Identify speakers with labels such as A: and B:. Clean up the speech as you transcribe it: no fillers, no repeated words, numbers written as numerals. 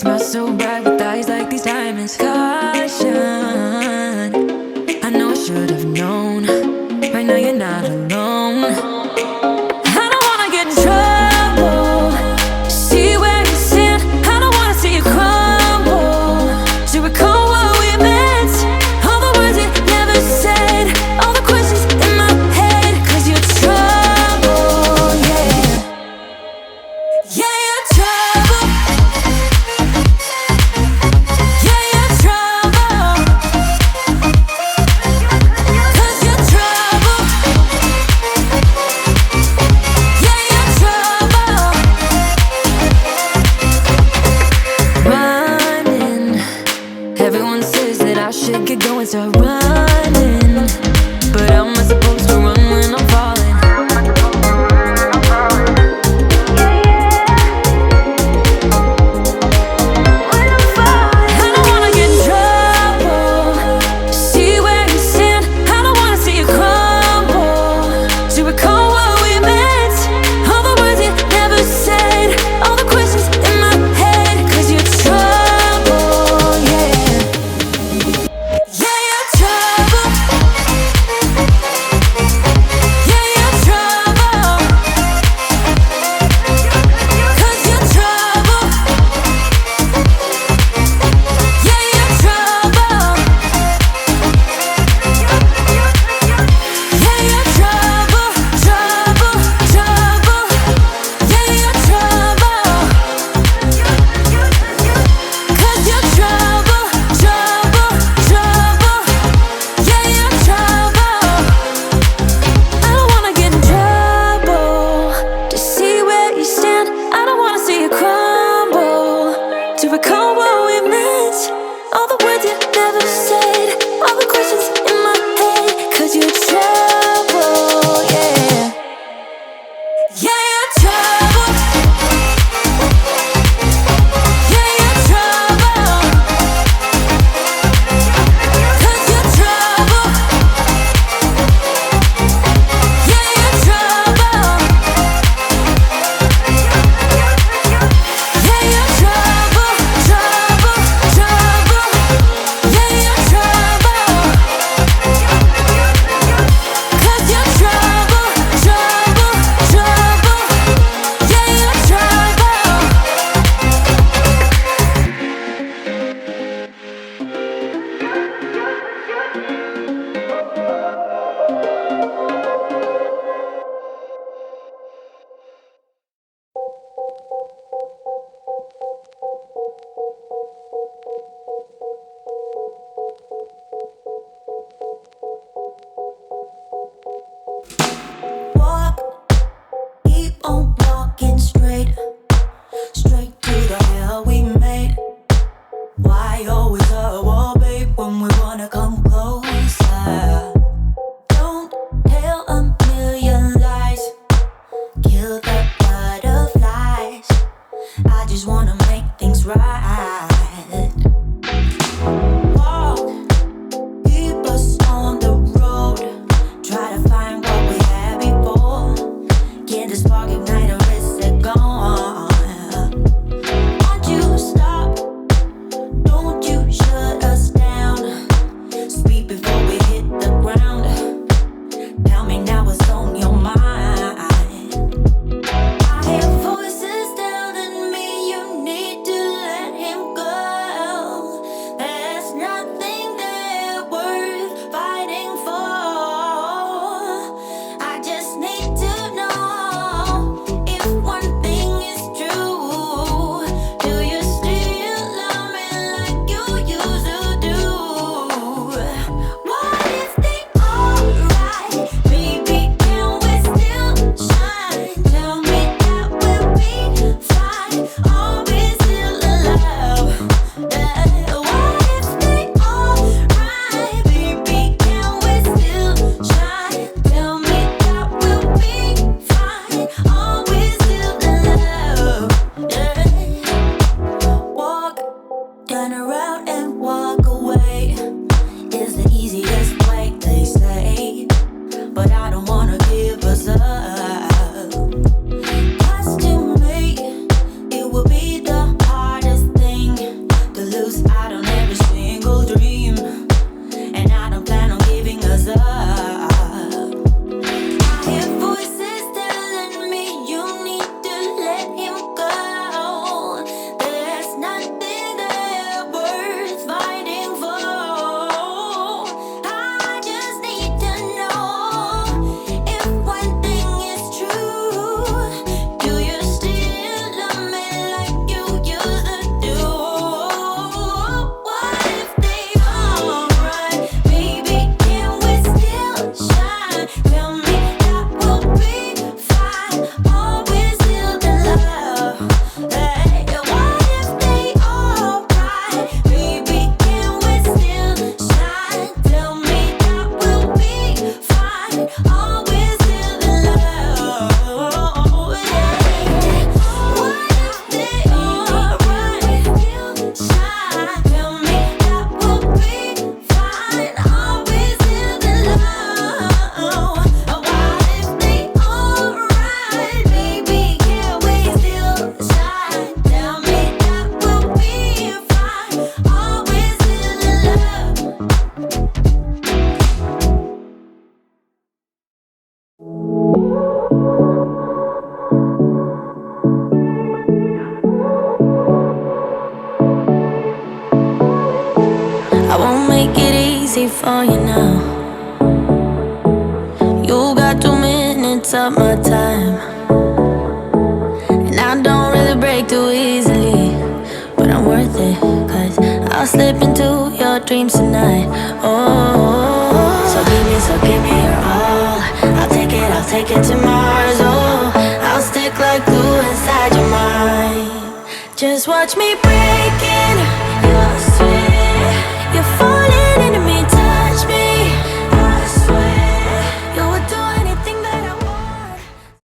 A: smile so bright with eyes like these diamonds. Caution, I know I should have known. Right now you're not alone. I don't wanna get in trouble. See where you stand. I don't wanna see you crumble. To recall what we meant, all the words you never said, all the questions in my head. 'Cause you're trouble, yeah. Yeah, you're trouble. Yeah, you're trouble. 'Cause you're trouble. Yeah, you're trouble. Running. Everyone says that I should get going, start running. But how am I supposed to run when I'm falling? I don't wanna get in trouble. See where you stand. I don't wanna see you crumble. To recall what we meant, all the words you never said, all the questions in my head. 'Cause you're trouble, yeah. Yeah, you're trouble. easy for you now. You got 2 minutes of my time, and I don't really break too easily, but I'm worth it, 'cause I'll slip into your dreams tonight. Oh, so give me your all. I'll take it to Mars. Oh, I'll stick like glue inside your mind. Just watch me break it.